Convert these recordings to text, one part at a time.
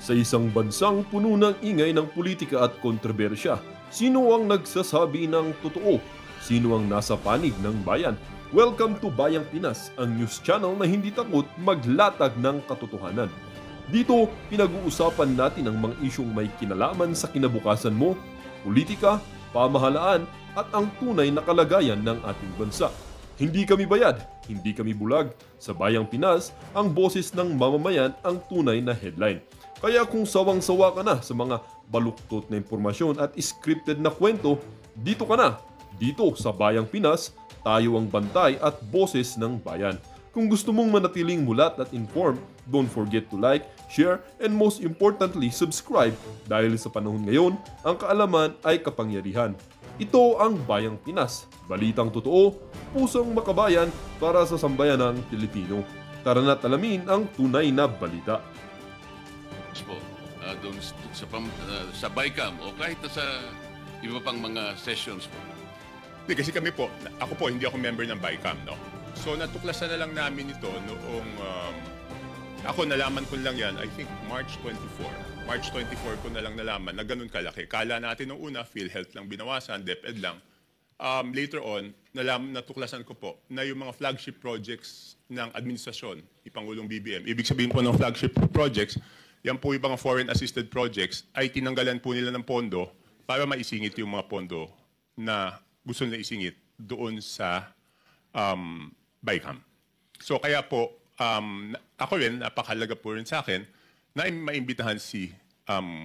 Sa isang bansang puno ng ingay ng politika at kontrobersya, sino ang nagsasabi ng totoo? Sino ang nasa panig ng bayan? Welcome to Bayang Pinas, ang news channel na hindi takot maglatag ng katotohanan. Dito, pinag-uusapan natin ang mga isyong may kinalaman sa kinabukasan mo, politika, pamahalaan, at ang tunay na kalagayan ng ating bansa. Hindi kami bayad, hindi kami bulag. Sa Bayang Pinas, ang boses ng mamamayan ang tunay na headline. Kaya kung sawang-sawa ka na sa mga baluktot na impormasyon at scripted na kwento, dito ka na. Dito sa Bayang Pinas, tayo ang bantay at boses ng bayan. Kung gusto mong manatiling mulat at informed, don't forget to like, share, and most importantly, subscribe dahil sa panahon ngayon, ang kaalaman ay kapangyarihan. Ito ang Bayang Pinas, balitang totoo, pusong makabayan para sa sambayanang Pilipino. Tara na't alamin ang tunay na balita. Po, doon sa BICAM o kahit na sa iba pang mga sessions po. Hindi, kasi kami po, ako po, hindi ako member ng BICAM, no? So, natuklasan na lang namin ito noong, ako nalaman ko lang yan, I think March 24. March 24 ko na lang nalaman na ganun kalaki. Kala natin nung una, PhilHealth lang binawasan, DepEd lang. Later on, natuklasan ko po na yung mga flagship projects ng administrasyon, ni Pangulong BBM, ibig sabihin po ng flagship projects, yan po yung mga foreign assisted projects, ay tinanggalan po nila ng pondo para maisingit yung mga pondo na gusto nila isingit doon sa BICAM. So kaya po, ako rin, napakahalaga po rin sa akin na maimbitahan si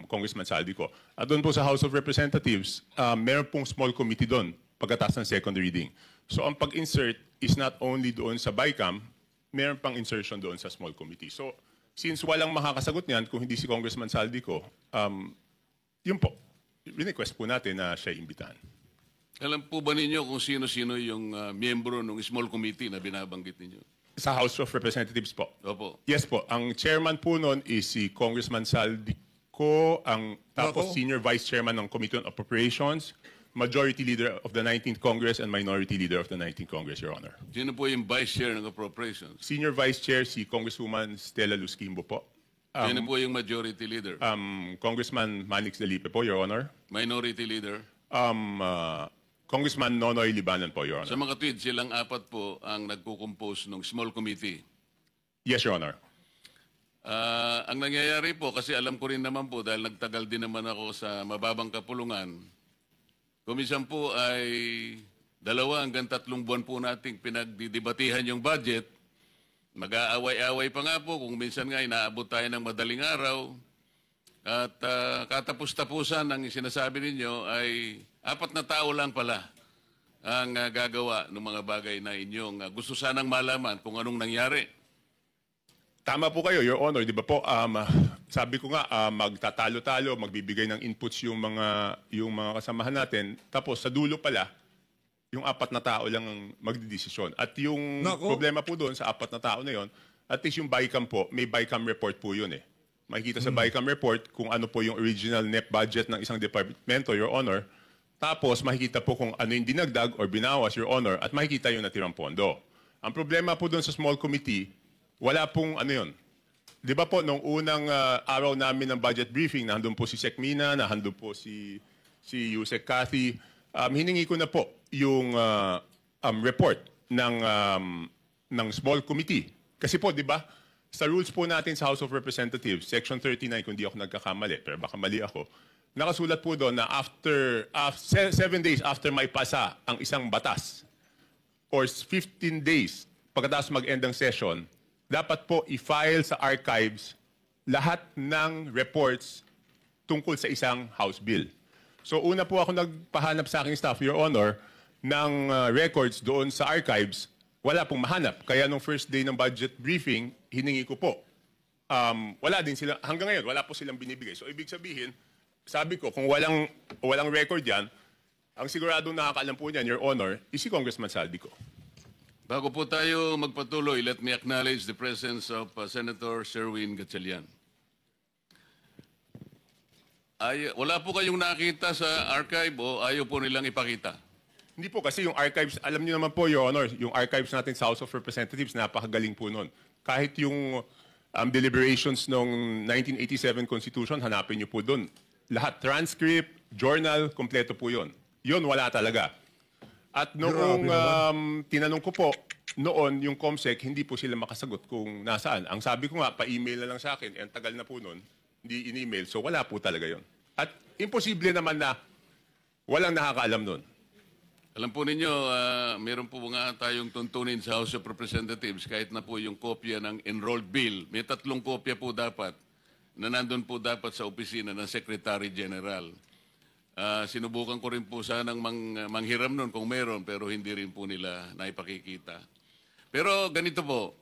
Congressman Saldico. At doon po sa House of Representatives, meron pong small committee doon pagkatapos ng second reading. So ang pag-insert is not only doon sa BICAM, meron pang insertion doon sa small committee. So since walang makakasagot niyan kung hindi si Congressman Saldico, yun po, request po natin na siya imbitahan. Alam po ba ninyo kung sino-sino yung miyembro ng small committee na binabanggit ninyo? Sa House of Representatives po. Opo. Yes po. Ang chairman po noon is si Congressman Saldico, tapos senior vice chairman ng Committee on Appropriations, majority leader of the 19th Congress, and minority leader of the 19th Congress, Your Honor. Sino po yung vice chair ng Appropriations? Senior vice chair si Congresswoman Stella Luz Quimbo po. Sino po yung majority leader? Congressman Manix Delipe po, Your Honor. Minority leader? Congressman Nonoy Libanan po, Your Honor. Sa mga tweet, silang apat po ang nagkukompose ng small committee. Yes, Your Honor. Ang nangyayari po, kasi alam ko rin naman po, dahil nagtagal din naman ako sa mababang kapulungan, kumisan po ay 2 hanggang 3 buwan po nating pinagdidebatihan yung budget. Mag-aaway-aaway pa nga po, kung minsan nga inaabot tayo ng madaling araw. At katapos-tapusan ang sinasabi ninyo ay 4 na tao lang pala ang gagawa ng mga bagay na inyong gusto sanang malaman kung anong nangyari. Tama po kayo, Your Honor. Di ba po, sabi ko nga, magtatalo-talo, magbibigay ng inputs yung mga kasamahan natin. Tapos sa dulo pala, yung 4 na tao lang ang magdidesisyon. At yung problema po doon sa 4 na tao na yon, at least yung BICAM po, may BICAM report po yun eh. Makikita sa BICAM report kung ano po yung original net budget ng isang departamento, Your Honor. Tapos makikita po kung ano yung dinagdag or binawas, Your Honor, at makikita yung natirang pondo. Ang problema po doon sa small committee, wala pong ano yun. Di ba po, nung unang araw namin ng budget briefing, nandun po si Sec Mina, nandun po si Yusek Cathy, hiningi ko na po yung report ng small committee. Kasi po, di ba, sa rules po natin sa House of Representatives, Section 39, kung di ako nagkakamali, pero baka mali ako, nakasulat po doon na after 7 days after may pasa ang isang batas or 15 days pagkatapos mag-end ng session, dapat po i-file sa archives lahat ng reports tungkol sa isang House bill. So una po ako nagpahanap sa aking staff, Your Honor, ng records doon sa archives, wala pong mahanap. Kaya nung first day ng budget briefing, hiningi ko po. Wala din sila, hanggang ngayon, wala po silang binibigay. So ibig sabihin, sabi ko, kung walang record yan, ang siguradong nakakaalam po niyan, Your Honor, is si Congressman Saldico. Bago po tayo magpatuloy, let me acknowledge the presence of Senator Sherwin Gatchalian. Wala po kayong nakita sa archive o ayaw po nilang ipakita? Hindi po, kasi yung archives, alam niyo naman po, Your Honor, yung archives natin sa House of Representatives, napakagaling po nun. Kahit yung deliberations ng 1987 Constitution, hanapin niyo po doon. Lahat, transcript, journal, kompleto po yun. Yun, wala talaga. At noong tinanong ko po, noon yung COMSEC, hindi po sila makasagot kung nasaan. Ang sabi ko nga, pa-email na lang sa akin, ang tagal na po noon, hindi in-email, so wala po talaga yun. At imposible naman na walang nakakaalam noon. Alam po ninyo, meron po nga tayong tuntunin sa House of Representatives kahit na po yung kopya ng enrolled bill. May 3 kopya po dapat na nandun po dapat sa opisina ng Secretary General. Sinubukan ko rin po sanang manghiram nun kung meron pero hindi rin po nila naipakikita. Pero ganito po,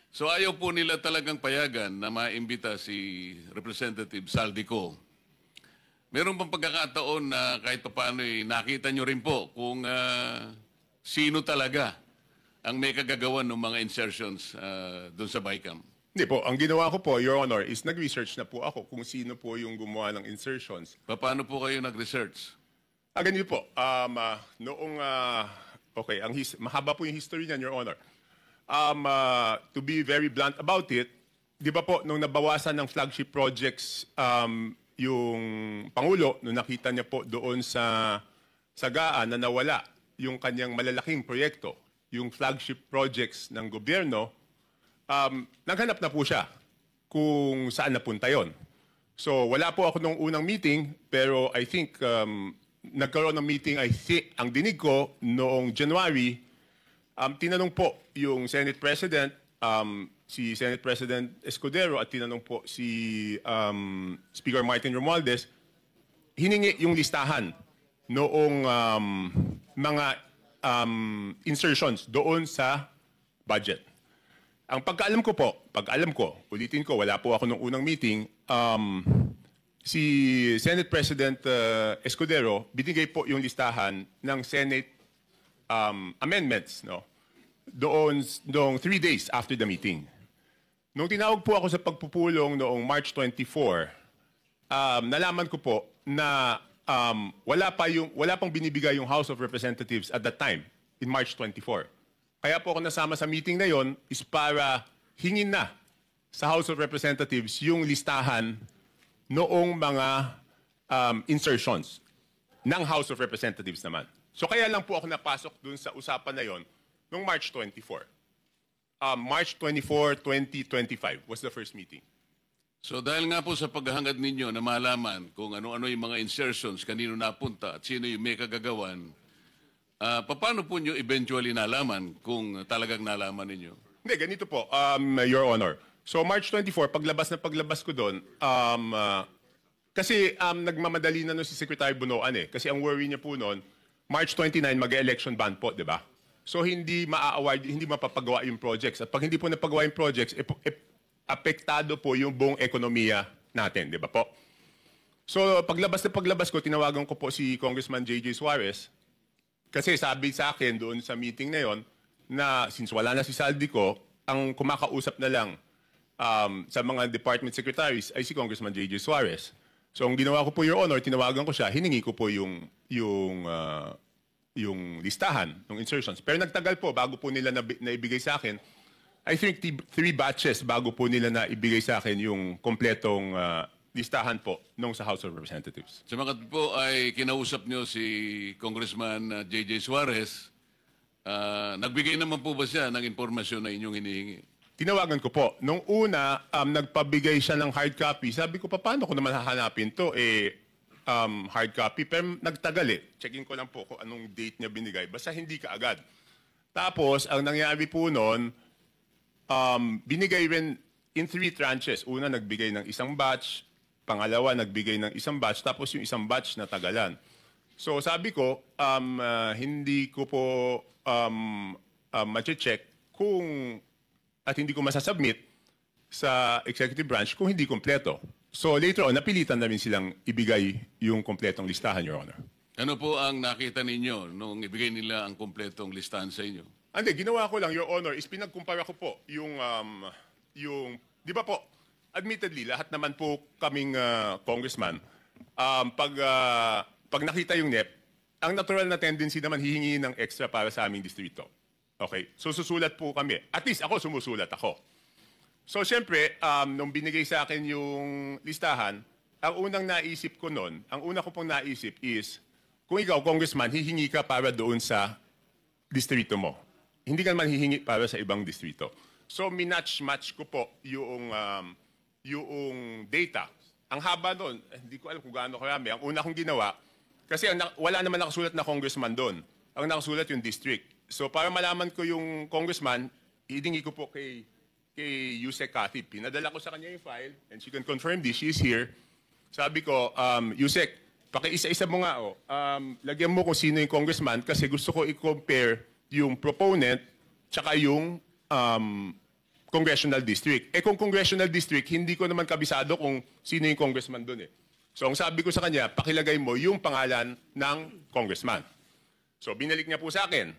so ayaw po nila talagang payagan na maimbita si Representative Saldico. Meron bang pagkakataon na kahit paano nakita nyo rin po kung sino talaga ang may kagagawan ng mga insertions doon sa BICAM? Hindi po. Ang ginawa ko po, Your Honor, is nag-research na po ako kung sino po yung gumawa ng insertions. Paano po kayo nag-research? Ganito po. Okay, mahaba po yung history niyan, Your Honor. To be very blunt about it, di ba po, nung nabawasan ng flagship projects, yung Pangulo, nung nakita niya po doon sa Sagaan na nawala yung kanyang malalaking proyekto, yung flagship projects ng gobyerno, naghanap na po siya kung saan napunta yon. So wala po ako nung unang meeting, pero I think nagkaroon ng meeting, ang dinig ko noong January, tinanong po yung Senate President, si Senate President Escudero at tinanong po si Speaker Martin Romualdez, hiningi yung listahan noong mga insertions doon sa budget. Ang pagkaalam ko, ulitin ko, wala po ako nung unang meeting, si Senate President Escudero, binigay po yung listahan ng Senate amendments, no? Doon 3 days after the meeting. Nung tinawag po ako sa pagpupulong noong March 24, nalaman ko po na wala pang binibigay yung House of Representatives at that time, in March 24. Kaya po ako nasama sa meeting na yon is para hingin na sa House of Representatives yung listahan noong mga insertions ng House of Representatives naman. So kaya lang po ako napasok dun sa usapan na yon noong March 24. March 24, 2025 was the first meeting. So dahil nga po sa paghahangad ninyo na malaman kung ano-ano yung mga insertions, kanino napunta at sino yung may kagagawan, paano po nyo eventually nalaman kung talagang nalaman ninyo? Hindi, ganito po, Your Honor. So March 24, paglabas ko doon, kasi nagmamadali na si Secretary Bunoan Kasi ang worry niya po noon, March 29 mag-election ban po, di ba? So hindi maa-award, hindi mapapagawa yung projects. At pag hindi po napagawa yung projects, apektado po yung buong ekonomiya natin, di ba po? So paglabas ko, tinawagan ko po si Congressman J.J. Suarez kasi sabi sa akin doon sa meeting na yon na since wala na si Saldico, ang kumakausap na lang sa mga department secretaries ay si Congressman J.J. Suarez. So ang ginawa ko po, Your Honor, tinawagan ko siya, hiningi ko po yung listahan ng insertions. Pero nagtagal po bago po nila naibigay sa akin. I think 3 batches bago po nila naibigay sa akin yung kompletong listahan po nung sa House of Representatives. Sa mga po ay kinausap nyo si Congressman J.J. Suarez, nagbigay naman po ba siya ng impormasyon na inyong hinihingi? Tinawagan ko po. Nung una, nagpabigay siya ng hard copy. Sabi ko, paano ko naman hahanapin to? Hard copy. Pero nagtagal Checking ko lang po kung anong date niya binigay. Basta hindi ka agad. Tapos, ang nangyari po noon, binigay rin in 3 tranches. Una, nagbigay ng isang batch. Pangalawa, nagbigay ng isang batch. Tapos yung isang batch na tagalan. So sabi ko, hindi ko po ma-check kung at hindi ko masasubmit sa executive branch kung hindi kompleto. So later on, napilitan namin silang ibigay yung kompletong listahan, Your Honor. Ano po ang nakita ninyo nung ibigay nila ang kompletong listahan sa inyo? Hindi, ginawa ko lang, Your Honor, is pinagkumpara ko po yung di ba po, admittedly, lahat naman po kaming congressman, pag nakita yung NEP, ang natural na tendency naman hihingi ng extra para sa aming distrito. Okay? So susulat po kami. At least ako sumusulat ako. So, siyempre, nung binigay sa akin yung listahan, ang unang naisip ko noon, ang una ko pong naisip is, kung ikaw, congressman, hihingi ka para doon sa distrito mo. Hindi ka naman hihingi para sa ibang distrito. So, minatch-match ko po yung data. Ang haba doon, hindi ko alam kung gaano karami. Ang una kong ginawa, kasi wala naman nakasulat na congressman doon. Ang nakasulat yung district. So, para malaman ko yung congressman, hihingi ko po kay Yusek Cathy. Pinadala ko sa kanya yung file, and she can confirm this. She is here. Sabi ko, Yusek, pakiisa-isa mo nga, lagyan mo kung sino yung congressman kasi gusto ko i-compare yung proponent tsaka yung congressional district. Eh kung congressional district, hindi ko naman kabisado kung sino yung congressman doon eh. So ang sabi ko sa kanya, pakilagay mo yung pangalan ng congressman. So binalik niya po sa akin.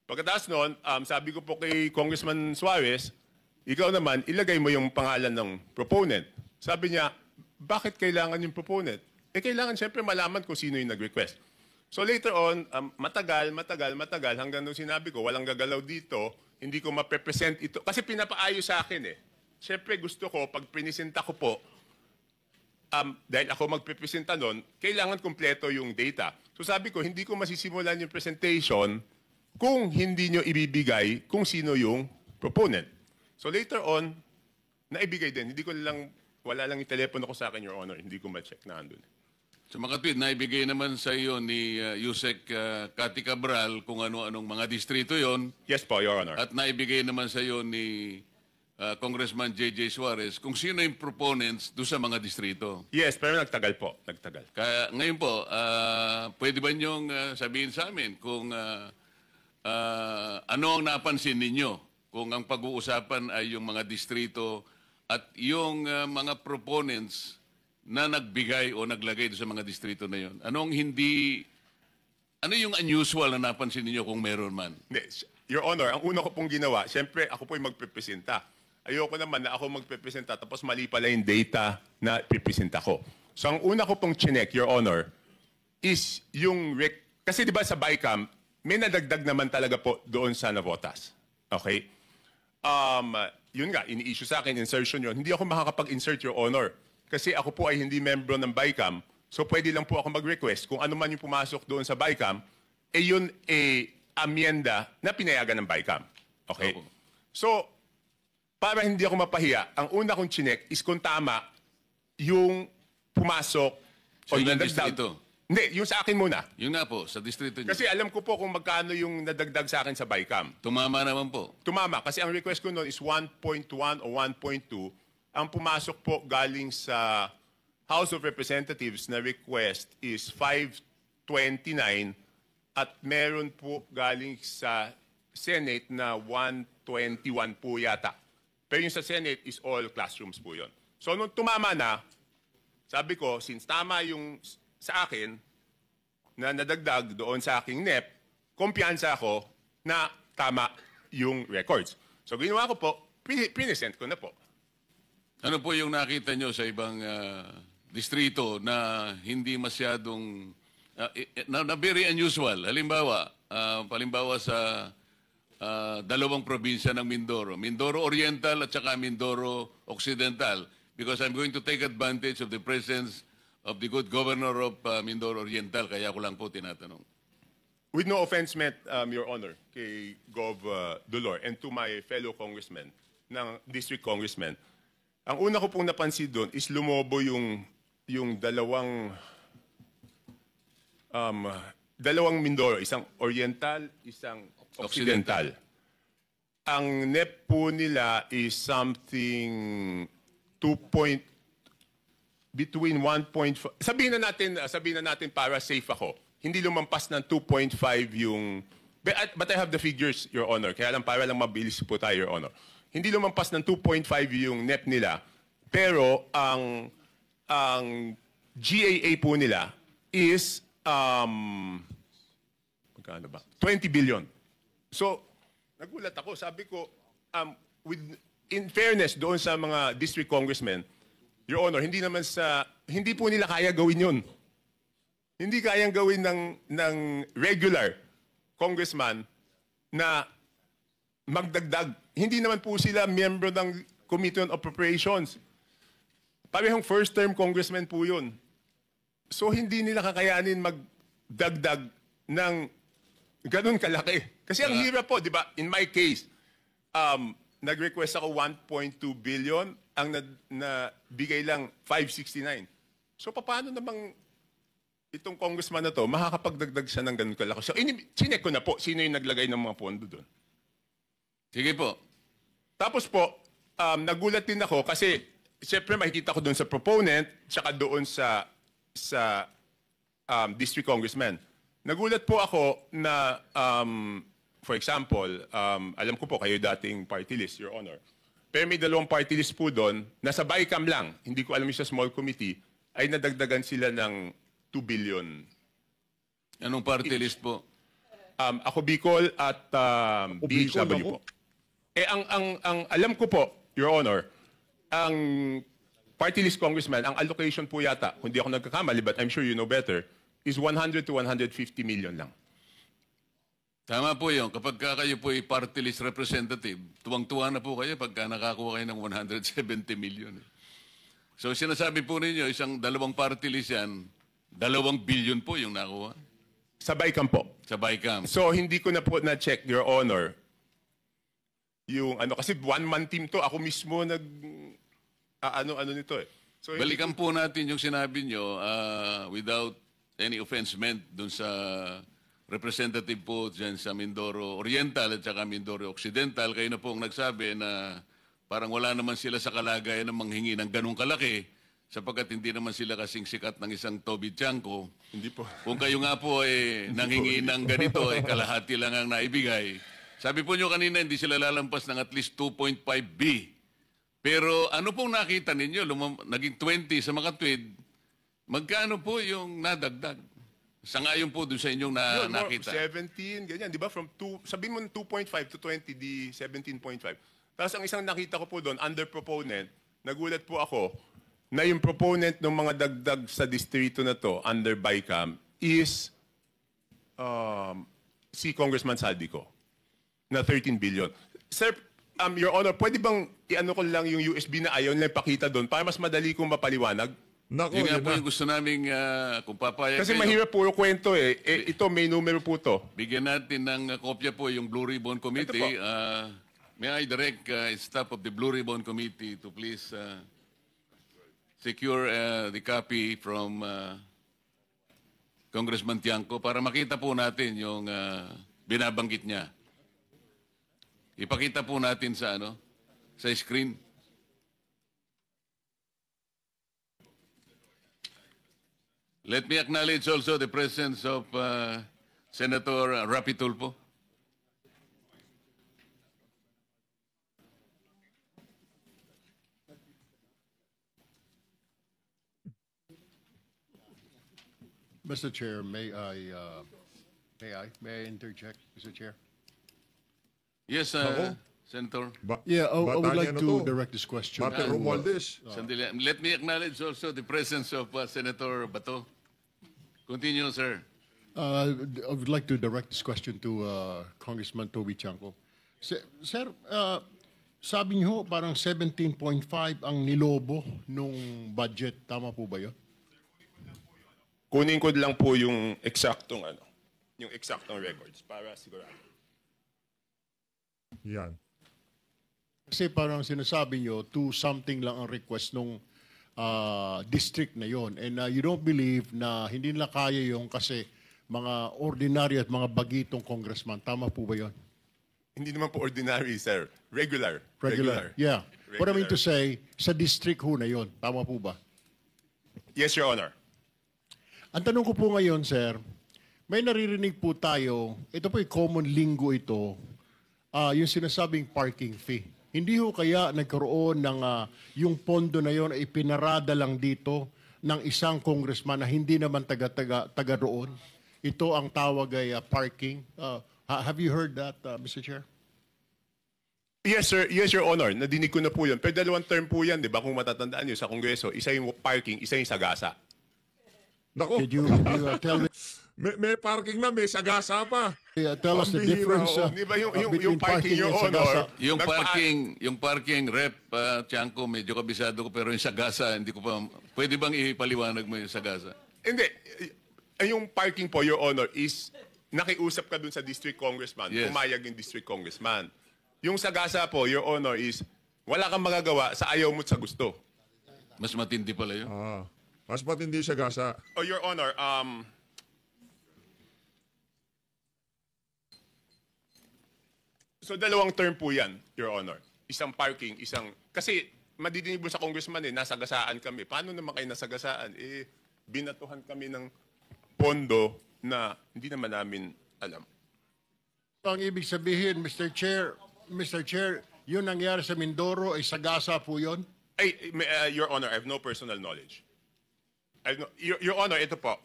Pagkatapos noon, sabi ko po kay Congressman Suarez, ikaw naman, ilagay mo yung pangalan ng proponent. Sabi niya, bakit kailangan yung proponent? Eh kailangan siyempre malaman kung sino yung nag-request. So later on, matagal, hanggang nung sinabi ko, walang gagalaw dito, hindi ko ma-represent ito. Kasi pinapaayos sa akin eh. Siyempre gusto ko, pag prinisenta ko po, dahil ako magpipresenta nun, kailangan kumpleto yung data. So sabi ko, hindi ko masisimulan yung presentation kung hindi nyo ibibigay kung sino yung proponent. So later on, naibigay din. Hindi ko lang, wala lang yung telepono ko sa akin, Your Honor. Hindi ko ma-check na andun. Sa mga tweet, naibigay naman sa iyo ni Yusek Cathy Cabral kung ano-anong mga distrito yon. Yes po, Your Honor. At naibigay naman sa iyo ni Congressman J.J. Suarez kung sino yung proponents doon sa mga distrito. Yes, pero nagtagal po. Nagtagal. Kaya ngayon po, pwede ba niyong sabihin sa amin kung ano ang napansin ninyo kung ang pag-uusapan ay yung mga distrito at yung mga proponents na nagbigay o naglagay doon sa mga distrito na yon. Ano yung unusual na napansin ninyo kung meron man? Your Honor, ang una ko pong ginawa, siyempre ako po yung magpipresenta. Ayoko naman na ako magpipresenta tapos mali pala yung data na pipresenta ko. So ang una ko pong chinek, Your Honor, is yung kasi di ba sa BICAM, may nadagdag naman talaga po doon sa navotas. Okay? Yun nga, ini-issue sa akin, insertion yun. Hindi ako makakapag-insert, Your Honor. Kasi ako po ay hindi membro ng BICAM. So pwede lang po ako mag-request. Kung ano man yung pumasok doon sa BICAM, yun amyenda na pinayagan ng BICAM. Okay? Oo. So, para hindi ako mapahiya, ang una kong chinek is kung tama yung pumasok Sa ilang distrito? Hindi, yung sa akin muna. Yun nga po, sa distrito niyo. Kasi alam ko po kung magkano yung nadagdag sa akin sa BICAM. Tumama naman po. Tumama, kasi ang request ko noon is 1.1 o 1.2. Ang pumasok po galing sa House of Representatives na request is 529 at meron po galing sa Senate na 121 po yata. Pero yung sa Senate is all classrooms po yun. So nung tumama na, sabi ko, since tama yung sa akin na nadagdag doon sa aking NEP, kumpiyansa ako na tama yung records. So ginawa ko po, pinisent ko na po. Ano po yung nakita nyo sa ibang distrito na hindi masyadong, na very unusual? Halimbawa, palimbawa sa dalawang probinsya ng Mindoro. Mindoro Oriental at saka Mindoro Occidental. Because I'm going to take advantage of the presence of the good governor of Mindoro Oriental. Kaya ko lang po tinatanong. With no offense meant, Your Honor, kay Gov. Dolor and to my fellow congressmen, ng district congressmen, ang una ko pong napansin doon is lumobo yung dalawang Mindoro, isang Oriental, isang Occidental. Ang NEP po nila is something between 1.5, sabihin na natin para safe ako, hindi lumampas ng 2.5 yung, but I have the figures, Your Honor, kaya lang para lang mabilis po tayo, Your Honor. Hindi lumampas ng 2.5 yung NEP nila, pero ang GAA po nila is, magkano ba? 20 billion. So, nagulat ako. Sabi ko, in fairness doon sa mga district congressmen, Your Honor, hindi po nila kaya gawin yun. Hindi kayang gawin ng regular congressman na magdagdag. Hindi naman po sila miyembro ng Committee on Appropriations. Parehong first-term congressman po yun. So hindi nila kakayanin magdagdag ng ganun kalaki. Kasi ang hirap po, di ba? In my case, nag-request ako 1.2 billion, ang nabigay lang 569. So paano namang itong congressman na to, makakapagdagdag siya ng ganun kalaki? So chinek ko na po, sino yung naglagay ng mga pondo doon. Sige po. Tapos po, nagulat din ako kasi siyempre makikita ko doon sa proponent tsaka doon sa district congressman. Nagulat po ako na, for example, alam ko po kayo dating party list, Your Honor. Pero may dalawang party list po doon, nasa BICAM lang, hindi ko alam yung sa small committee, ay nadagdagan sila ng 2 billion. Anong party list po? Ako Bicol at BHW po. Eh, ang alam ko po, Your Honor, ang party list congressman, ang allocation po yata, kung di ako nagkakamali, but I'm sure you know better, is 100 to 150 million lang. Tama po yun. Kapag kayo po ay party list representative, tuwang-tuwa na po kayo pagka nakakuha kayo ng 170 million. So sinasabi po ninyo, dalawang party list yan, 2 billion po yung nakuha. Sa BICAM po. Sa BICAM. So hindi ko na po na-check, Your Honor, yung kasi one-man team to, ako mismo ano nito eh. So, Balikan po natin yung sinabi nyo without any offense meant dun sa representative po dyan sa Mindoro Oriental at saka Mindoro Occidental. Kayo na po ang nagsabi na parang wala naman sila sa kalagayan ng manghingi ng ganong kalaki sapagkat hindi naman sila kasing sikat ng isang Toby Tiangco. Hindi po. Kung kayo nga po nanghingi ng ganito, kalahati lang ang naibigay. Sabi po nyo kanina, hindi sila lalampas ng at least 2.5B. Pero ano pong nakita ninyo? Naging 20 sa mga tweet. Magkano po yung nadagdag? Sangayon po doon sa inyong nakita. 17, ganyan. Di ba? From sabihin mo 2.5 to 20, di 17.5. Tapos ang isang nakita ko po doon, under proponent, nagulat po ako na yung proponent ng mga dagdag sa distrito na to, under BICAM, is si Congressman Saldico na 13 billion. Sir, Your Honor, pwede bang i-ano ko lang yung USB na ayaw nila ipakita doon para mas madali kong mapaliwanag? Nako, Yun nga yun po na. yung gusto namin kung papayag Kasi kayo. mahirap po yung kwento eh. Ito, may numero po to. Bigyan natin ng kopya po yung Blue Ribbon Committee. May I direct staff of the Blue Ribbon Committee to please secure the copy from Congressman Tiangco para makita po natin yung binabanggit niya. Ipakita po natin sa sa screen. Let me acknowledge also the presence of Senator Rapi Tulfo. Mr. Chair, may I interject, Mr. Chair? Yes, Ako? Senator. Yeah, I would Batang like ano to to? direct this question. Bate to, Romualdez. Sandali. Let me acknowledge also the presence of Senator Bato. Continue, sir. I would like to direct this question to Congressman Toby Tiangco. Sir, sabi niyo parang 17.5 ang nilobo nung budget. Tama po ba yun? Kunin ko lang po yung eksaktong records para sigurado. Yan. Kasi parang sinasabi niyo, 2-something lang ang request nung district na yon. And you don't believe na hindi nila kaya yung kasi mga ordinary at mga bagitong congressman. Tama po ba yon? Hindi naman po ordinary, sir. Regular. Yeah. What I mean to Regular. say, sa district ho na yon. Tama po ba? Yes, Your Honor. Ang tanong ko po ngayon, sir, may naririnig po tayo, ito po yung common lingo ito, yung sinasabing parking fee. Hindi ho kaya nagkaroon ng yung pondo na yon ay pinarada lang dito ng isang congressman na hindi naman taga roon? Ito ang tawag ay parking. Have you heard that, Mr. Chair? Yes, sir. Yes, Your Honor. Nadinig ko na po yun. Pero dalawang term po yan, di ba? Kung matatandaan nyo sa Kongreso, isa yung parking, isa yung sagasa. Nako. Could you tell me? may parking na, may sagasa pa. Tell us the Pambihira, difference oh. Di ba between yung parking, Your and Honor? sagasa. Yung parking rep, Tiangco, medyo kabisado ko, pero yung sagasa, hindi ko pa, pwede bang ipaliwanag mo yung sagasa? Hindi. Yung parking po, Your Honor, is nakiusap ka dun sa district congressman. Yes. Pumayag yung district congressman. Yung sagasa po, Your Honor, is wala kang magagawa sa ayaw mo at sa gusto. Mas matindi pala yun. Mas matindi sagasa. Oh, Your Honor, so dalawang term po yan, Your Honor. Isang parking, isang... Kasi madidinig mo sa congressman nasagasaan kami. Paano naman kayo nasagasaan? Binatuhan kami ng pondo na hindi naman namin alam. Ang ibig sabihin, Mr. Chair, yun nangyari sa Mindoro ay sagasa po yun? Your Honor, I have no personal knowledge. Your Honor, ito po.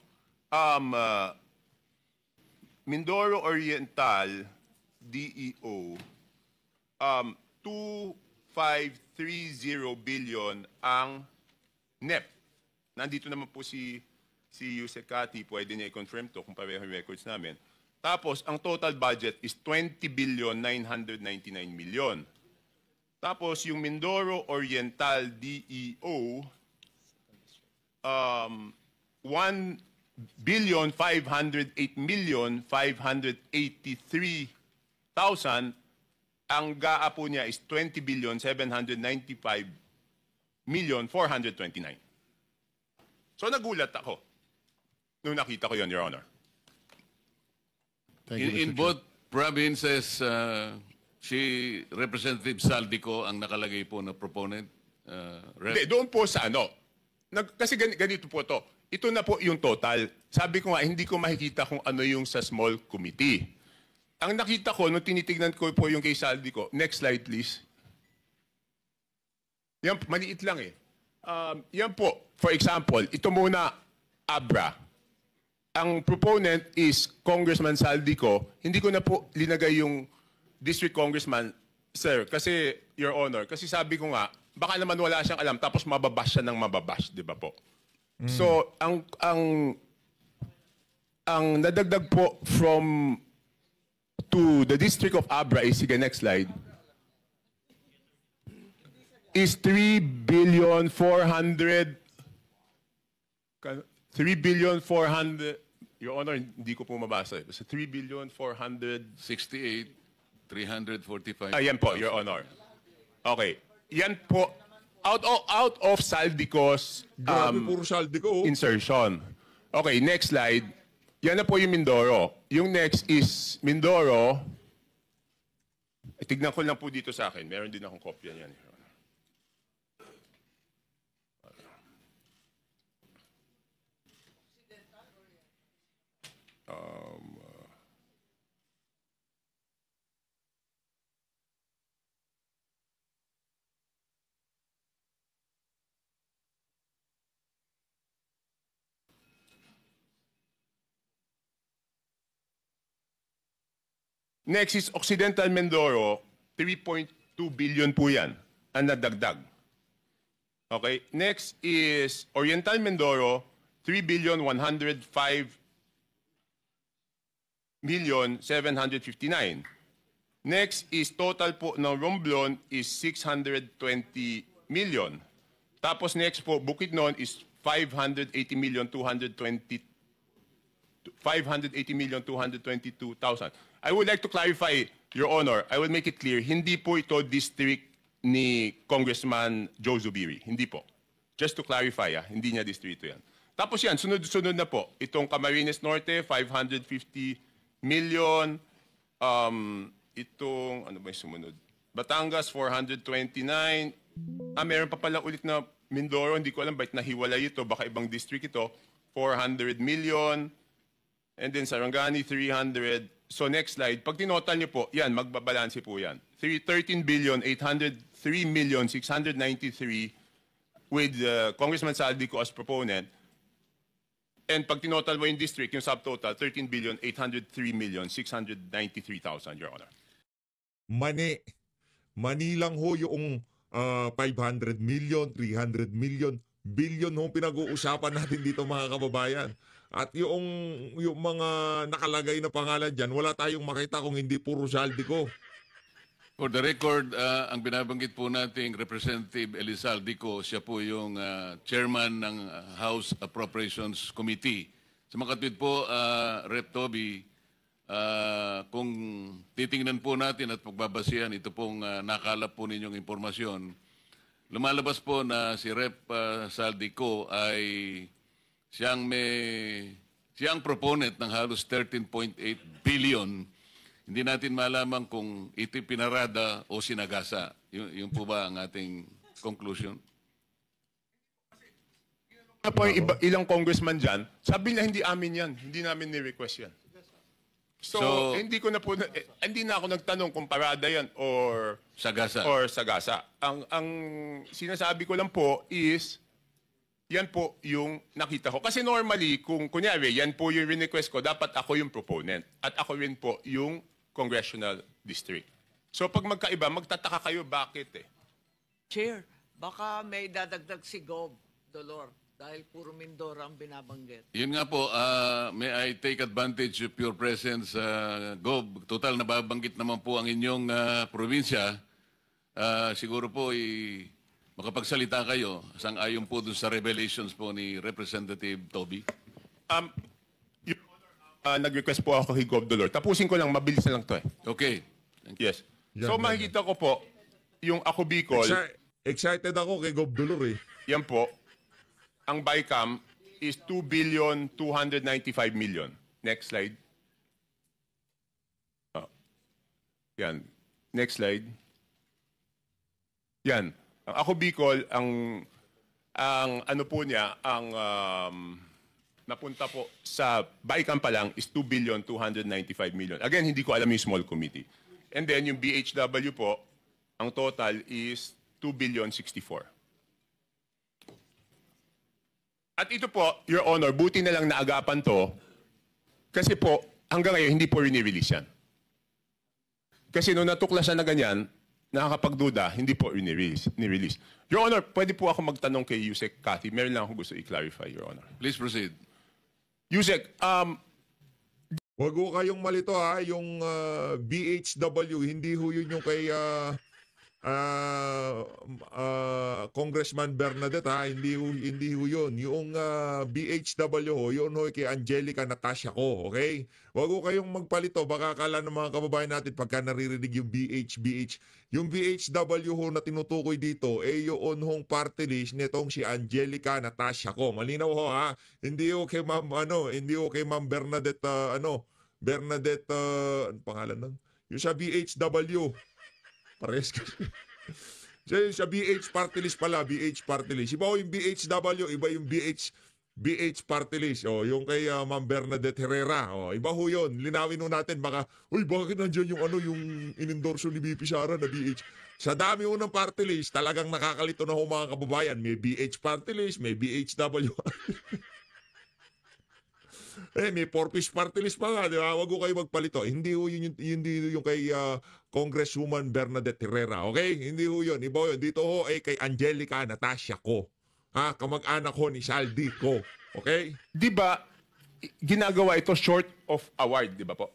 Mindoro Oriental, DEO, 2,530 billion ang NEP. Nandito naman po si Yusek Kati, pwede niya i-confirm to kung pareho yung records namin. Tapos, ang total budget is 20,999 million. Tapos, yung Mindoro Oriental DEO, 1,508,583,000. Ang GAA po niya is 20,795,429. So, nagulat ako nung nakita ko yun, Your Honor. Thank you, In Mr. Chair. both provinces, si Representative Saldico ang nakalagay po na proponent. Rep. Hindi, doon po sa ano. Kasi ganito po to. Ito na po yung total. Sabi ko nga, hindi ko makikita kung ano yung sa small committee. Ang nakita ko, nung tinitignan ko po yung kay Saldico, next slide please. Yan, maliit lang eh. Yan po, for example, ito muna, ABRA. Ang proponent is Congressman Saldico. Hindi ko na po linagay yung district congressman, sir, kasi, Your Honor, kasi sabi ko nga, baka naman wala siyang alam, tapos mababash siya ng mababash, di ba po? So, ang nadagdag po to the district of Abra is, sige, next slide, is 3,400,000,000. Your Honor, hindi ko po mabasa. It's 3,400,000,000. 68,345. Yan po, Your Honor. Okay. Yan po, out of Saldico's Grabe, puro saldi ko. insertion. Okay, next slide. Yan na po yung Mindoro. Yung next is Mindoro. Tignan ko lang po dito sa akin. Meron din akong kopya niyan. Your Honor. Next is Occidental Mindoro, 3.2 billion po yan ang nadagdag. Okay, next is Oriental Mindoro, 3,105,759. Next is total po ng Romblon is 620 million. Tapos next po, Bukidnon is 580,222,000. I would like to clarify, Your Honor, I will make it clear, hindi po ito district ni Congressman Joe Zubiri. Hindi po. Just to clarify, hindi niya distrito yan. Tapos yan, sunod-sunod na po. Itong Camarines Norte, 550 million. Itong, ano ba yung sumunod? Batangas, 429. Meron pa pala ulit na Mindoro. Hindi ko alam bakit nahiwalay ito. Baka ibang district ito. 400 million. And then Sarangani, 300. So next slide, pag tinotal niyo po, yan, magbabalanse po yan. 13,803,693 with Congressman Saldico as proponent. And pag tinotal mo yung district, yung subtotal, 13,803,693,000, Your Honor. Mani lang ho yung 500 million, 300 million, billion ho pinag-uusapan natin dito mga kababayan. At yung mga nakalagay na pangalan dyan, wala tayong makita kung hindi puro Saldico. For the record, ang binabanggit po nating Representative Elizalde siya po yung chairman ng House Appropriations Committee. Sa makatwid po, Rep. Toby, kung titingnan po natin at pagbabasihan, ito pong nakalap po ninyong impormasyon, lumalabas po na si Rep. Saldico ay siyang proponent ng halos 13.8 billion. Hindi natin malaman kung ito pinarada o sinagasa. Yun po ba ang ating conclusion? Ano po yung ilang congressman dyan, sabi niya hindi amin yan. Hindi namin ni-request yan. So, hindi na ako nagtanong kung parada yan or Sagasa. Ang sinasabi ko lang po is, yan po yung nakita ko. Kasi normally, kung kunyari, yan po yung request ko, dapat ako yung proponent. At ako rin po yung congressional district. So pag magkaiba, magtataka kayo bakit eh. Chair, baka may dadagdag si Gob, Dolor, dahil puro Mindoro ang binabanggit. Yun nga po, may I take advantage of your presence, Gob. Total, nababanggit naman po ang inyong probinsya. Siguro po, makapagsalita kayo sang-ayon po dun sa revelations po ni Representative Toby. Nag-request po ako kay Gov. Dolor. Tapusin ko lang, mabilis na lang to eh. Okay. Yes. Yan, So yan, makikita ko po, yung ako Bicol, Excited ako kay Gob Dolor eh. yan po, ang BICAM is 2,295 million. Next slide. Yan. Next slide. Yan. Ang ako Bicol, ang ano po niya, ang napunta po sa BICAM pa lang is 2,295 million. Again, hindi ko alam yung small committee. And then yung BHW po, ang total is 2,064. At ito po, Your Honor, buti na lang naagapan to kasi po, hanggang ngayon, hindi po rini-release yan. Kasi nung natuklasan na ganyan, nakakapagduda, hindi po ni-release. Your Honor, pwede po ako magtanong kay Yusek Cathy. Meron lang ako gusto i-clarify, Your Honor. Please proceed. Yusek, Huwag ho kayong malito ha, yung BHW, hindi ho yun yung kay Congressman Bernadette ha, hindi ho yun. Yung BHW ho, yun ho kay Angelica Natasha ko, okay? Huwag ho kayong magpalito, baka akala ng mga kababayan natin pagka naririnig yung BH. Yung BHW ho na tinutukoy dito, yun hong party list nitong si Angelica Natasha ko. Malinaw ho ha, hindi ho kay Ma'am Bernadette, Bernadette, ano pangalan nun? Yung sa BHW. Pares kasi. Sa BH party list pala, BH party list. Iba yung BHW, iba yung BH party list. Yung kay Ma'am Bernadette Herrera. Iba ho yun. Linawin ho natin baka, bakit nandiyan yung inendorso ni BP Sara na BH? Sa dami ho ng party list, talagang nakakalito na ho mga kababayan. May BH party list, may BHW. May four-piece party list pa nga, di ba? Huwag ko kayo magpalito. Hindi ho yung kay Congresswoman Bernadette Herrera, okay? Hindi ho yun. Iba ho yun. Dito ho kay Angelica Natasha ko. Kamag-anak ho ni Saldi ko. Okay? di ba, ginagawa ito short of award, di ba po?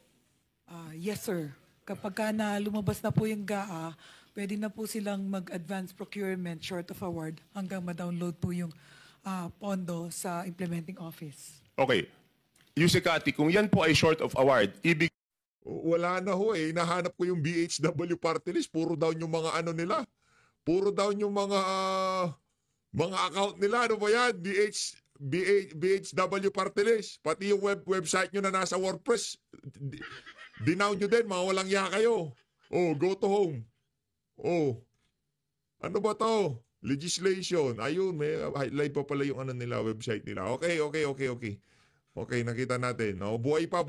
Yes, sir. Kapag na lumabas na po yung GAA, pwede na po silang mag-advance procurement short of award hanggang ma-download po yung pondo sa implementing office. Okay. Yusek Cathy, kung yan po ay short of award, ibig Wala na ho eh. Nahanap ko yung BHW party list. Puro down yung mga ano nila. Puro down yung mga account nila. Ano ba yan? BHW party list. Pati yung website nyo na nasa WordPress. Dinown nyo din. Mga walang ya kayo. Go to home. Ano ba to? Legislation. Ayun, may highlight pa pala yung ano nila, website nila. Okay. Okay, nakita natin. Buhay pa.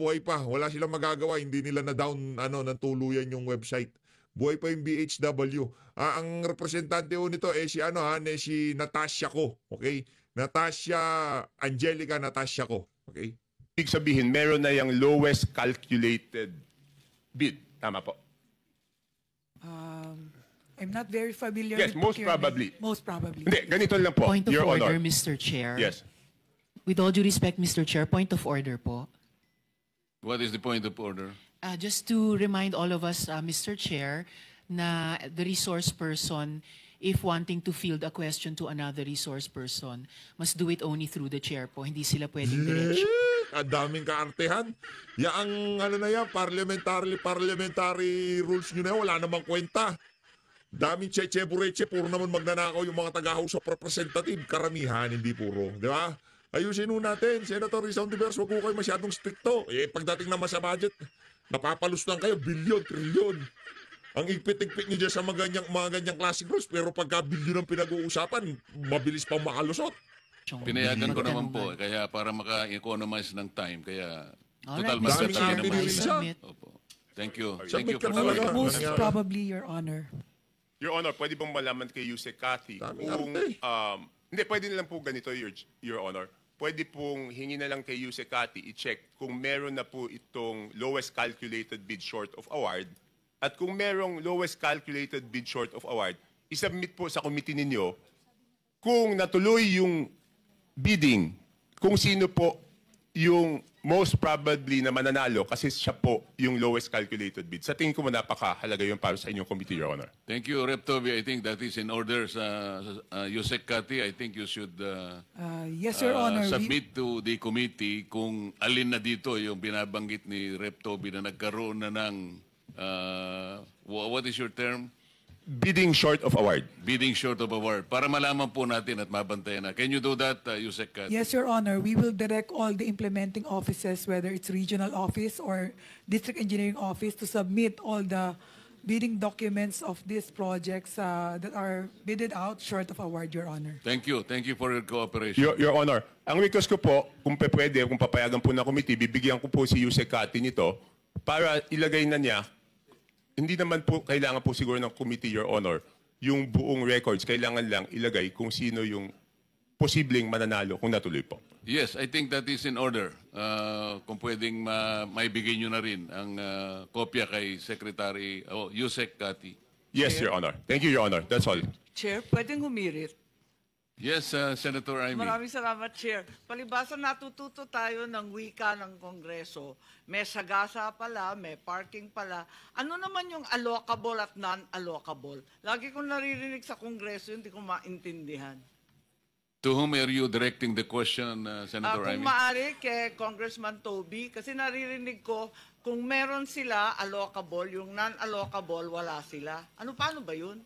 Wala silang magagawa. Hindi nila na-down ng tuluyan yung website. Buhay pa yung BHW. Ang representante ho nito si Natasha ko. Okay? Angelica Natasha ko. Okay? ibig sabihin, meron na yung lowest calculated bid. Tama po? I'm not very familiar Yes, with most procurement. probably. Most probably. Hindi, ganito lang po, Point of Your order, Honor. Mr. Chair. Yes. With all due respect, Mr. Chair, point of order po. What is the point of order? Just to remind all of us, Mr. Chair, na the resource person, if wanting to field a question to another resource person, must do it only through the chair po. Hindi sila pwedeng diretso. Ang daming kaartehan. Ang ano na yan, parliamentary rules nyo na yan, wala namang kwenta. Daming cheche-bureche, puro naman magnanakaw yung mga taga-house of representative. Karamihan, hindi puro. Di ba? Ayusin nun natin. Senator Rizal Diverse, wag ko kayo masyadong stricto. Pagdating naman sa budget, napapalus lang kayo, bilyon, trilyon. Ang igpit-igpit nyo dyan sa mga ganyang klaseng rules, pero pagka bilyon ang pinag-uusapan, mabilis pang makalusot. Pinayagan ko naman po, kaya para maka-economize ng time, kaya total Alright, Mr. masarap Chair, naman. please submit. Opo. Thank you. Submit Thank you ka for talaga. Most Nangyari. probably, Your Honor. Your Honor, pwede bang malaman kay Yusek Cathy Daming kung... arte. Hindi, pwede na lang po ganito, Your Honor. Pwede pong hingi na lang kay Yusek Cathy i-check kung meron na po itong lowest calculated bid short of award. At kung merong lowest calculated bid short of award, isubmit po sa committee ninyo kung natuloy yung bidding, kung sino po yung most probably na mananalo kasi siya po yung lowest calculated bid. Sa tingin ko napakahalaga yun para sa inyong committee, Your Honor. Thank you, Rep. Toby. I think that is in order sa Yusek Cathy. I think you should Yes, Your Honor. submit to the committee kung alin na dito yung binabanggit ni Rep. Toby na nagkaroon na ng what is your term? Bidding short of award. Bidding short of award. Para malaman po natin at mabantayan na. Can you do that, Yusek Cathy? Yes, Your Honor. We will direct all the implementing offices, whether it's regional office or district engineering office, to submit all the bidding documents of these projects that are bidded out short of award, Your Honor. Thank you. Thank you for your cooperation. Your Honor, ang request ko po, kung pwede, kung papayagan po ng committee, bibigyan ko po si Yusek Cathy nito para ilagay na niya. Hindi naman po kailangan po siguro ng committee, Your Honor, yung buong records. Kailangan lang ilagay kung sino yung posibleng mananalo kung natuloy po. Yes, I think that is in order. Kung pwedeng maibigay nyo na rin ang kopya kay Secretary Yusek Cathy. Yes, Your Honor. Thank you, Your Honor. That's all. Chair, pwedeng humirit. Yes, Senator Amy. Maraming salamat, Chair. Palibasa natututo tayo ng wika ng Kongreso. May sagasa pala, may parking pala. Ano naman yung allocable at non-allocable? Lagi kong naririnig sa Kongreso, hindi ko maintindihan. To whom are you directing the question, Senator Kung Amy? maaari kay Congressman Toby, kasi naririnig ko, kung meron sila allocable, yung non-allocable, wala sila. Paano ba yun?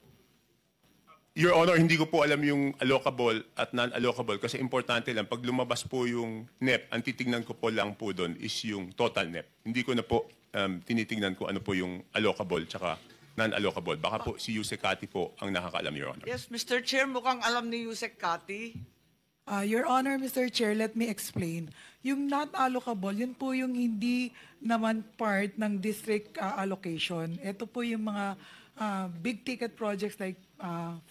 Your Honor, hindi ko po alam yung allocable at non-allocable kasi importante lang, pag lumabas po yung NEP, ang titingnan ko po lang po doon is yung total NEP. Hindi ko na po tinitingnan ko ano po yung allocable tsaka non-allocable. Baka po si Yusek Cathy po ang nakakaalam, Your Honor. Yes, Mr. Chair, mukhang alam ni Yusek Cathy. Your Honor, Mr. Chair, let me explain. Yung not allocable, yun po yung hindi naman part ng district allocation. Ito po yung mga big ticket projects like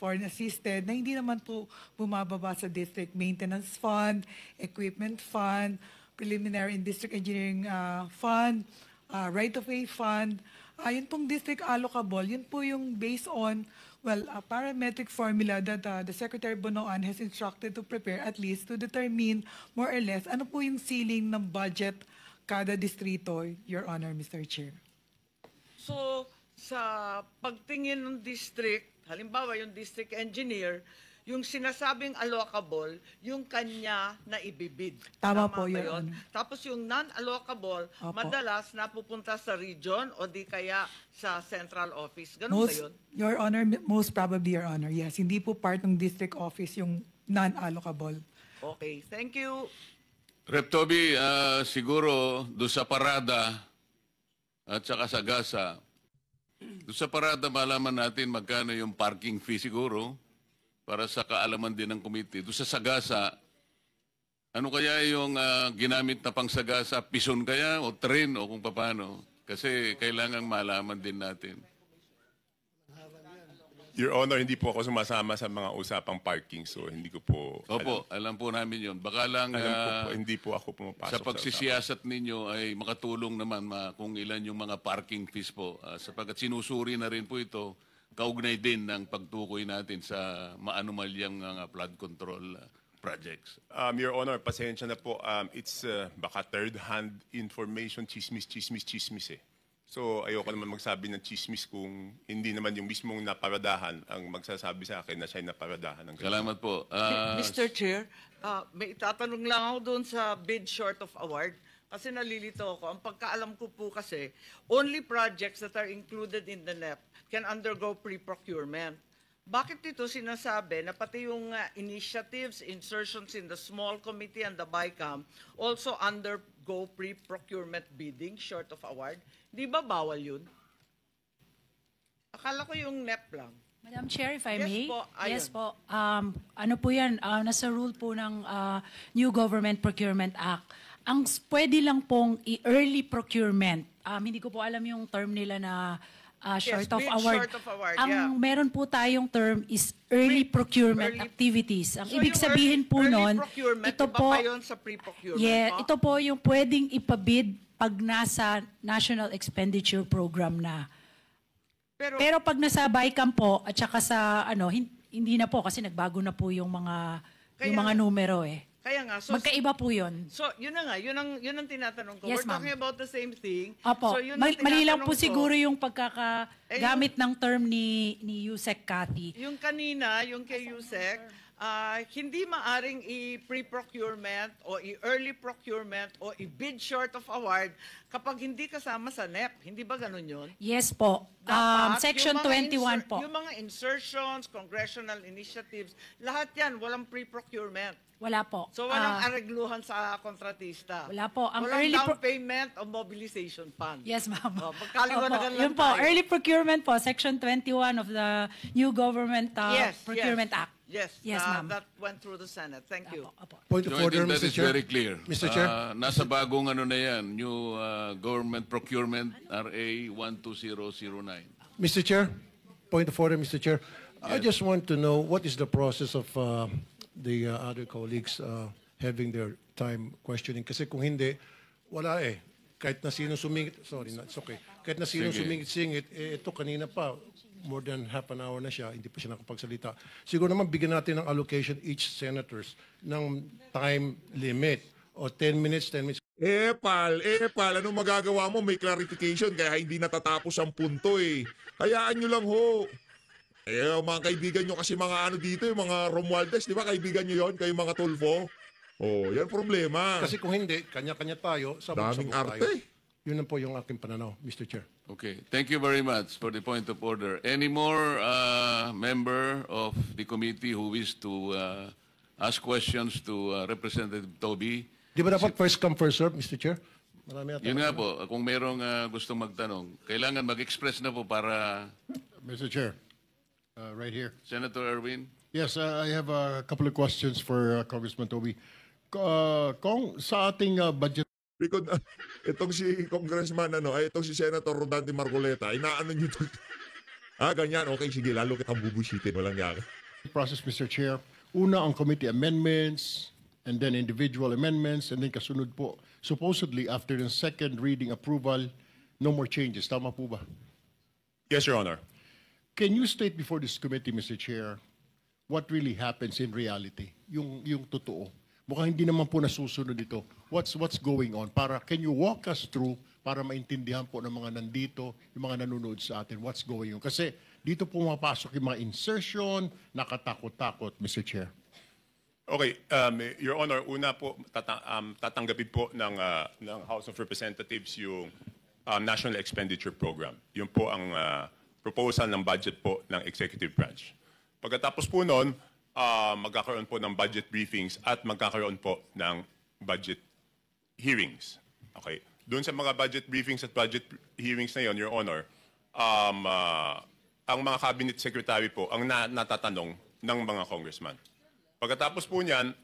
foreign assisted na hindi naman po bumababa sa district maintenance fund, equipment fund, preliminary and district engineering fund, right-of-way fund. Yun pong district allocable, yun po yung based on a parametric formula that the Secretary Bonoan has instructed to prepare at least to determine more or less ano po yung ceiling ng budget kada distrito, Your Honor, Mr. Chair. So, sa pagtingin ng district, halimbawa yung district engineer, yung sinasabing allocable, yung kanya na ibibid. Tama po, ba Your yun? Honor. Tapos yung non-allocable, Opo. madalas napupunta sa region o di kaya sa central office. Ganun ba yun? Your Honor, most probably, Your Honor, yes. Hindi po part ng district office yung non-allocable. Okay, thank you. Rep. Toby, siguro doon sa parada at saka sa gasa, doon sa parada malaman natin magkano yung parking fee siguro para sa kaalaman din ng committee. Doon sa sagasa, ano kaya yung ginamit na pang sagasa? Pison kaya o train o kung paano? Kasi kailangan malaman din natin. Your Honor, hindi po ako sumasama sa mga usapang parking, so hindi ko po Opo, alam po namin yun. Baka lang alam ko po, hindi po ako pumapasok sa pagsisiyasat ninyo ay makatulong naman kung ilan yung mga parking fees po. Sapagkat sinusuri na rin po ito, kaugnay din ng pagtukoy natin sa maanumalyang flood control projects. Your Honor, pasensya na po. It's baka third-hand information, chismis eh. So ayoko naman magsabi ng chismis kung hindi naman yung mismong naparadahan ang magsasabi sa akin na siya'y naparadahan. Ng Salamat po. Mr. Chair, may itatanong lang ako doon sa bid short of award. Kasi nalilito ako. Ang pagkaalam ko po kasi, only projects that are included in the NEP can undergo pre-procurement. Bakit dito sinasabi na pati yung initiatives, insertions in the small committee and the BICAM also undergo pre-procurement bidding short of award? Di ba bawal yun? Akala ko yung NEP lang. Madam Chair, if I Yes may. po, ayun. Yes po. Ano po yan, nasa rule po ng New Government Procurement Act. Ang pwede lang pong i-early procurement. Hindi ko po alam yung term nila na short of bid award. short of award, Ang yeah. meron po tayong term is early procurement early- activities. Ang So ibig yung sabihin po early nun, procurement, ito iba po, pa yun sa pre-procurement po? ito po yung pwedeng ipabid pag nasa National Expenditure Program na. Pero pag nasa BICAM po at saka sa hindi na po kasi nagbago na po yung mga numero eh. Kaya nga, so Magkaiba po 'yon. So, yun na nga, yun ang tinatanong ko. Yes, We're ma'am. talking about the same thing. Opo. So, yun ang Mali lang tinatanong po ko. siguro yung pagkakagamit ng term ni Yusek Cathy. Yung kanina, yung kay Yusek, hindi maaring i-pre-procurement o i-early procurement o i-bid short of award kapag hindi kasama sa NEP. Hindi ba ganun yun? Yes po. Dapat, Section yung mga 21 po. Yung mga insertions, congressional initiatives, lahat yan, walang pre-procurement. Wala po. So, walang aregluhan sa kontratista. Wala po. Ang walang early down payment o mobilization fund. Yes, ma'am. Magkaliwanagan lang Yun po, tayo. early procurement po, Section 21 of the New Government Procurement Act. Yes, Yes, ma'am. that went through the Senate. Thank you. Opo. Point So of I order, think that Mr. is Chair. very clear. Mr. Chair. Nasa bagong na yan, new Government Procurement RA 12009. Mr. Chair, point of order, Mr. Chair. I just want to know what is the process of the other colleagues having their time questioning. Kasi kung hindi, wala eh. Kahit na sino sumingit, sorry, it's okay. Kahit na sino Sige. sumingit-singit, ito kanina pa, more than half an hour na siya, hindi pa siya nakapagsalita. Siguro naman bigyan natin ng allocation each senators ng time limit o 10 minutes. Pal, anong magagawa mo? May clarification kaya hindi natatapos ang punto eh. Hayaan nyo lang ho. Mga kaibigan nyo kasi mga dito, yung mga Romualdez, di ba kaibigan nyo yon, kayo mga Tulfo? Oh, yan problema. Kasi kung hindi, kanya-kanya tayo, sabog-sabog Daming tayo. arte. Yun lang po yung aking pananaw, Mr. Chair. Okay, thank you very much for the point of order. Any more member of the committee who wish to ask questions to Representative Toby? Di ba dapat first come, first serve, Mr. Chair? Marami ata. Yun nga po, kung merong gustong magtanong, kailangan mag-express na po para Mr. Chair, right here. Senator Erwin. Yes, I have a couple of questions for Congressman Toby. Kung sa ating budget Because itong si Congressman, itong si Senator Rodante Marcoleta, inaano nyo ito? Ganyan. Okay, sige, lalo kitang bubusitin. Walang yaka. process, Mr. Chair, una ang committee amendments, and then individual amendments, and then kasunod po, supposedly after the second reading approval, no more changes. Tama po ba? Yes, Your Honor. Can you state before this committee, Mr. Chair, what really happens in reality? Yung totoo. Mukhang hindi naman po nasusunod ito. What's going on? Can you walk us through para maintindihan po ng mga nandito, yung mga nanonood sa atin, what's going on? Kasi dito po mapasok yung mga insertion, nakatakot-takot, Mr. Chair. Okay, Your Honor, una po tatanggapin po ng House of Representatives yung National Expenditure Program. Yun po ang proposal ng budget po ng Executive Branch. Pagkatapos po noon, magkakaroon po ng budget briefings at magkakaroon po ng budget hearings. Okay. Doon sa mga budget briefings at budget hearings na yon, Your Honor, ang mga cabinet secretary po ang natatanong ng mga congressman. Pagkatapos po niyan,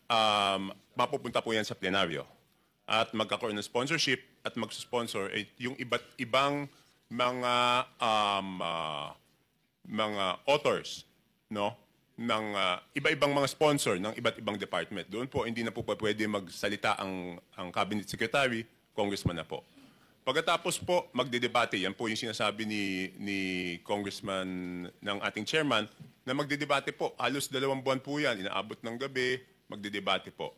mapupunta po yan sa plenaryo. At magkakaroon ng sponsorship at magsusponsor yung iba't ibang mga authors, no? Ng iba-ibang mga sponsor ng iba't ibang department. Doon po, hindi na po pwede magsalita ang cabinet secretary, congressman na po. Pagkatapos po, magdedebate. Yan po yung sinasabi ni congressman ng ating chairman na magdedebate po. Halos 2 buwan po yan. Inaabot ng gabi, magdedebate po.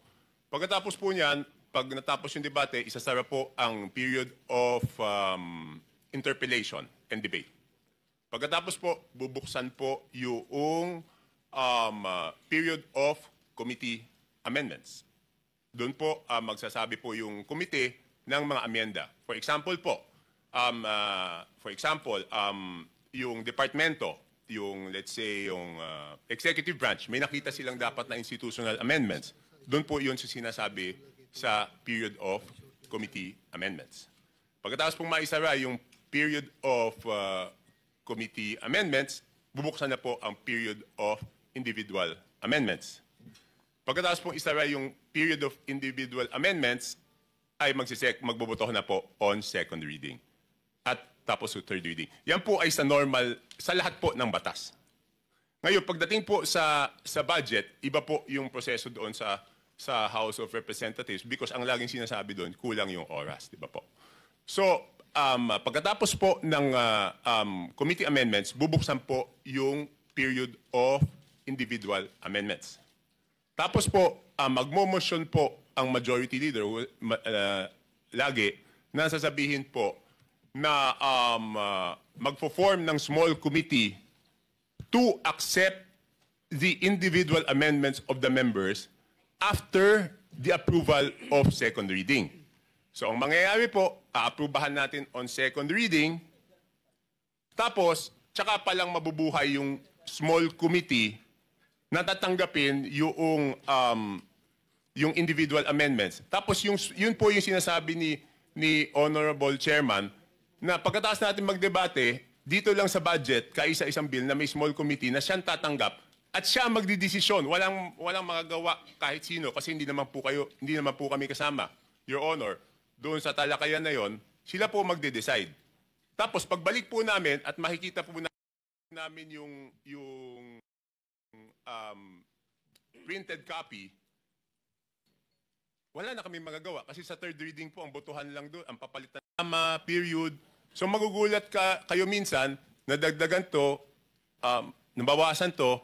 Pagkatapos po niyan, pag natapos yung debate, isasara po ang period of interpellation and debate. Pagkatapos po, bubuksan po yung period of committee amendments. Doon po magsasabi po yung committee ng mga amenda. For example po, yung departamento, yung let's say yung executive branch, may nakita silang dapat na institutional amendments. Doon po yun sinasabi sa period of committee amendments. Pagkatapos pong maisara yung period of committee amendments, bubuksan na po ang period of individual amendments. Pagkatapos pong isara yung period of individual amendments, ay magboboto na po on second reading. At tapos third reading. Yan po ay sa normal, sa lahat po ng batas. Ngayon, pagdating po sa budget, iba po yung proseso doon sa House of Representatives because ang laging sinasabi doon, kulang yung oras, di ba po? So, pagkatapos po ng committee amendments, bubuksan po yung period of individual amendments. Tapos po, magmo-motion po ang majority leader lagi na sasabihin po na magpo-form ng small committee to accept the individual amendments of the members after the approval of second reading. So ang mangyayari po, aaprubahan natin on second reading, tapos tsaka palang mabubuhay yung small committee na tatanggapin yung individual amendments. Tapos yun po yung sinasabi ni Honorable Chairman na pagkatapos natin magdebate, dito lang sa budget, kaisa-isang bill na may small committee na siyang tatanggap at siya magdidesisyon. Walang magagawa kahit sino kasi hindi naman po kami kasama. Your Honor, doon sa talakayan na yon, sila po magde-decide. Tapos pagbalik po namin at makikita po namin yung printed copy, wala na kami magagawa kasi sa third reading po ang botohan lang doon, ang papalitan period. So magugulat kayo minsan, nadagdagan to, nabawasan to,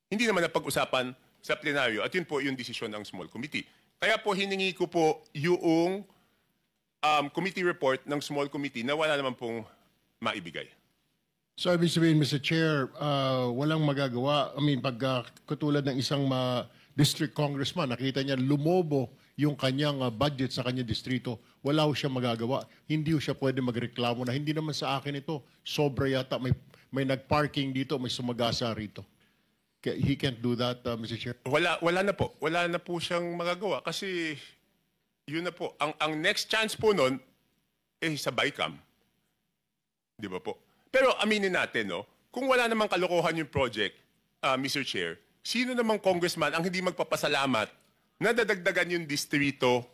hindi naman napag-usapan sa plenaryo at yun po yung desisyon ng small committee. Kaya po hiningi ko po yung committee report ng small committee na wala naman pong maibigay. So ibig sabihin, Mr. Chair, walang magagawa. I mean, pag katulad ng isang district congressman, nakita niya lumobo yung kanyang budget sa kanyang distrito, wala ho siya magagawa. Hindi ho siya pwede magreklamo na hindi naman sa akin ito. Sobra yata, may nagparking dito, may sumagasa rito. He can't do that, Mr. Chair? Wala na po. Wala na po siyang magagawa kasi yun na po. Ang next chance po nun, sa BICAM. Di ba po? Pero aminin natin, no, kung wala namang kalokohan yung project, Mr. Chair, sino namang congressman ang hindi magpapasalamat na dadagdagan yung distrito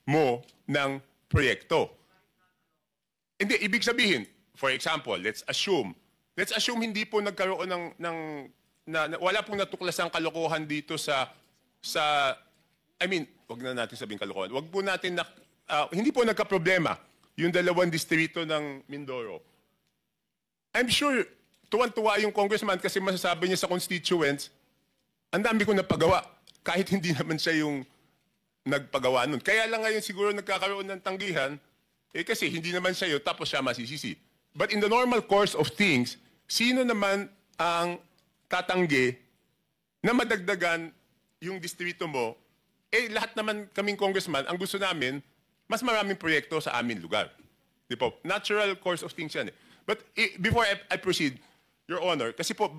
mo ng proyekto? Hindi, ibig sabihin, for example, let's assume hindi po nagkaroon wala pong natuklasang kalokohan dito wag na natin sabihin kalokohan. Wag po natin hindi po nagka-problema yung dalawang distrito ng Mindoro. I'm sure tuwan-tuwa yung congressman kasi masasabi niya sa constituents, ang dami ko napagawa kahit hindi naman siya yung nagpagawa nun. Kaya lang ngayon siguro nagkakaroon ng tanggihan kasi hindi naman siya yun tapos siya masisisi. But in the normal course of things, sino naman ang tatanggi na madagdagan yung distrito mo? Lahat naman kaming congressman, ang gusto namin, mas maraming proyekto sa aming lugar. Di po? Natural course of things yan. But before I proceed, Your Honor, kasi po,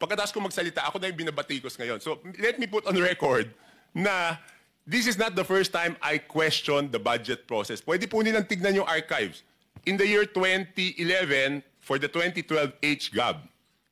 pagkatapos ko magsalita, ako na yung binabatikos ngayon. So let me put on record na this is not the first time I questioned the budget process. Pwede po nilang tignan yung archives. In the year 2011, for the 2012 HGAB,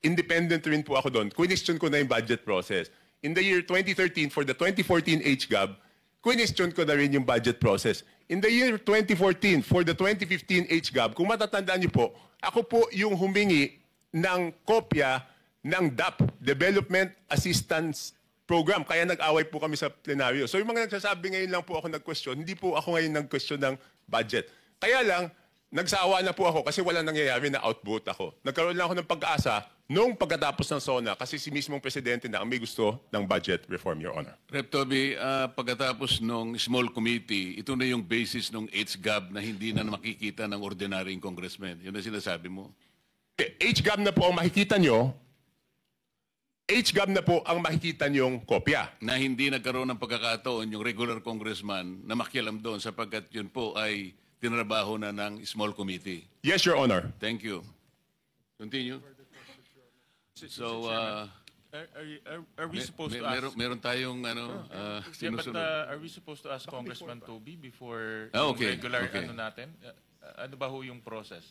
independent rin po ako doon. Question ko na yung budget process. In the year 2013, for the 2014 HGAB, question ko na rin yung budget process. In the year 2014, for the 2015 HGAB, kung matatandaan niyo po, ako po yung humingi ng kopya ng DAP, Development Assistance Program. Kaya nag-away po kami sa plenaryo. So yung mga nagsasabi ngayon lang po ako nag-question, hindi po ako ngayon nag-question ng budget. Kaya lang, nagsawa na po ako kasi wala nangyayari na outvote ako. Nagkaroon lang ako ng pag-asa nung pagkatapos ng SONA kasi si mismong presidente na ang may gusto ng budget reform, Your Honor. Rep. Toby, pagkatapos ng small committee, ito na yung basis ng HGAB na hindi na makikita ng ordinaryong congressman. Yun ang sinasabi mo. HGAB na po ang makikita nyo. HGAB na po ang makikita nyong kopya. Na hindi nagkaroon ng pagkakataon yung regular congressman na makialam doon sapagkat yun po ay tinrabaho na ng small committee. Yes, Your Honor. Thank you. Continue. So, Are we supposed to ask? meron tayong Yeah, but sinusunod. are we supposed to ask Congressman Toby before Okay, yung regular okay. ano natin? Ano ba ho yung process?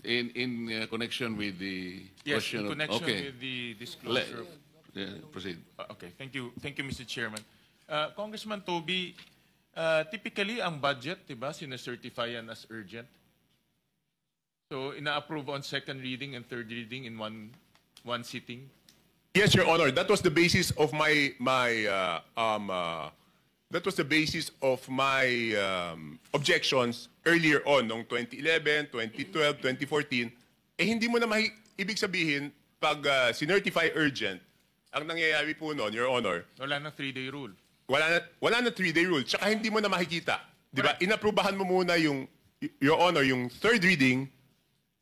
In connection with the Yes, question in of... connection Okay. with the disclosure. Proceed. Okay, thank you, Mr. Chairman. Congressman Toby, typically ang budget, diba, sinacertify yan as urgent. So ina-approve on second reading and third reading in one sitting. Yes, Your Honor. That was the basis of that was the basis of my objections earlier on, noong 2011, 2012, 2014. Hindi mo na ibig sabihin, pag sinertify urgent, ang nangyayari po noon, Your Honor, Wala nang 3-day rule. wala na 3-day rule. Tsaka hindi mo na makikita. Di ba? Inaprubahan mo muna yung, Your Honor, yung third reading,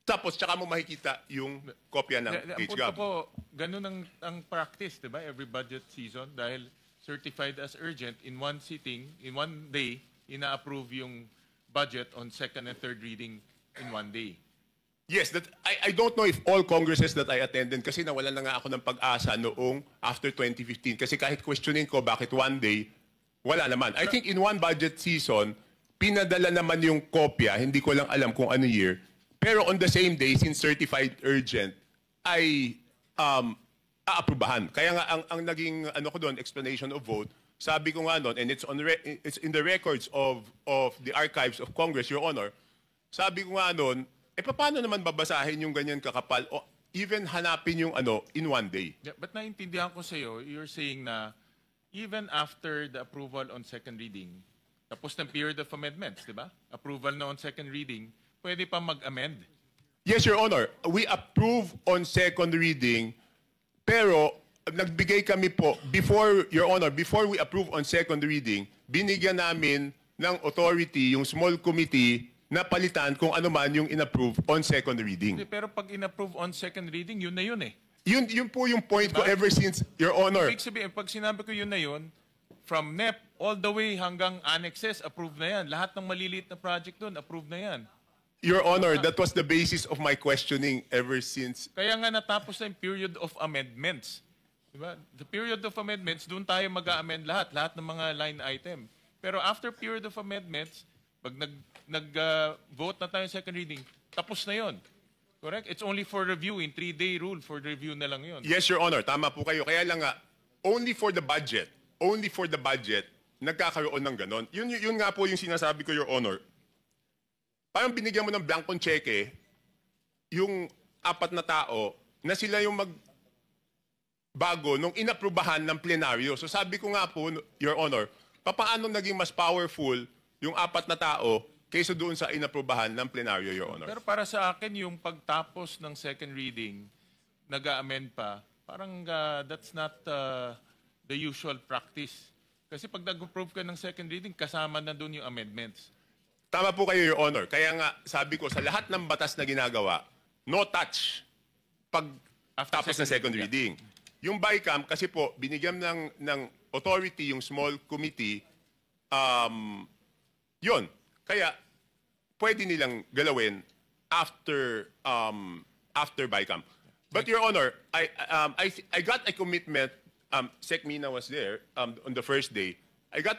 tapos tsaka mo makikita yung kopya ng Ang punto HGAB. po, ganun ang practice, di ba? Every budget season, dahil certified as urgent, in one sitting, in one day, ina-approve yung budget on second and third reading in one day. Yes, I don't know if all congresses that I attended, kasi nawalan na nga ako ng pag-asa noong after 2015. Kasi kahit questioning ko bakit one day, wala naman. I think in one budget season, pinadala naman yung kopya, hindi ko lang alam kung ano year, pero on the same day, since certified urgent, ay aaprubahan. Kaya nga ang naging ano ko doon, explanation of vote, sabi ko nga doon, and it's in the records of the archives of Congress, Your Honor, sabi ko nga doon, paano naman babasahin yung ganyan kakapal o even hanapin yung ano in one day? Yeah, but naintindihan ko sa'yo, you're saying na even after the approval on second reading, tapos ng period of amendments, di ba? Approval na on second reading, pwede pa mag-amend. Yes, Your Honor. We approve on second reading, pero nagbigay kami po, before, Your Honor, before we approve on second reading, binigyan namin ng authority yung small committee na palitan kung ano man yung inapprove on second reading. Hindi, pero pag inapprove on second reading, yun na yun eh. Yun po yung point ko ever since, Your Honor. Ibig sabihin, pag sinabi ko yun na yun, from NEP all the way hanggang annexes, approve na yan. Lahat ng maliliit na project doon, approve na yan. Your Honor, that was the basis of my questioning ever since. Kaya nga natapos na yung period of amendments. Diba? The period of amendments, doon tayo mag-amend lahat ng mga line item. Pero after period of amendments, pag nag-vote na tayo second reading, tapos na yon. Correct? It's only for review, in 3-day rule, for review na lang yon. Yes, Your Honor. Tama po kayo. Kaya lang nga, only for the budget, nagkakaroon ng ganon. Yun nga po yung sinasabi ko, Your Honor. Parang binigyan mo ng blankong cheque, yung 4 na tao, na sila yung magbago nung inaprubahan ng plenaryo. So sabi ko nga po, Your Honor, paano naging mas powerful yung 4 na tao kaysa doon sa inaprubahan ng plenaryo, Your Honor? Pero para sa akin, yung pagtapos ng second reading, nag-amend pa, parang that's not the usual practice. Kasi pag nag-approve ka ng second reading, kasama na doon yung amendments. Tama po kayo, Your Honor. Kaya nga, sabi ko, sa lahat ng batas na ginagawa, no touch pag tapos ng second reading. Yung BICAM, kasi po, binigyan ng authority yung small committee, yun. Kaya, pwede nilang galawin after BICAM. But, Your Honor, I got a commitment, Sec Mina was there on the first day. I got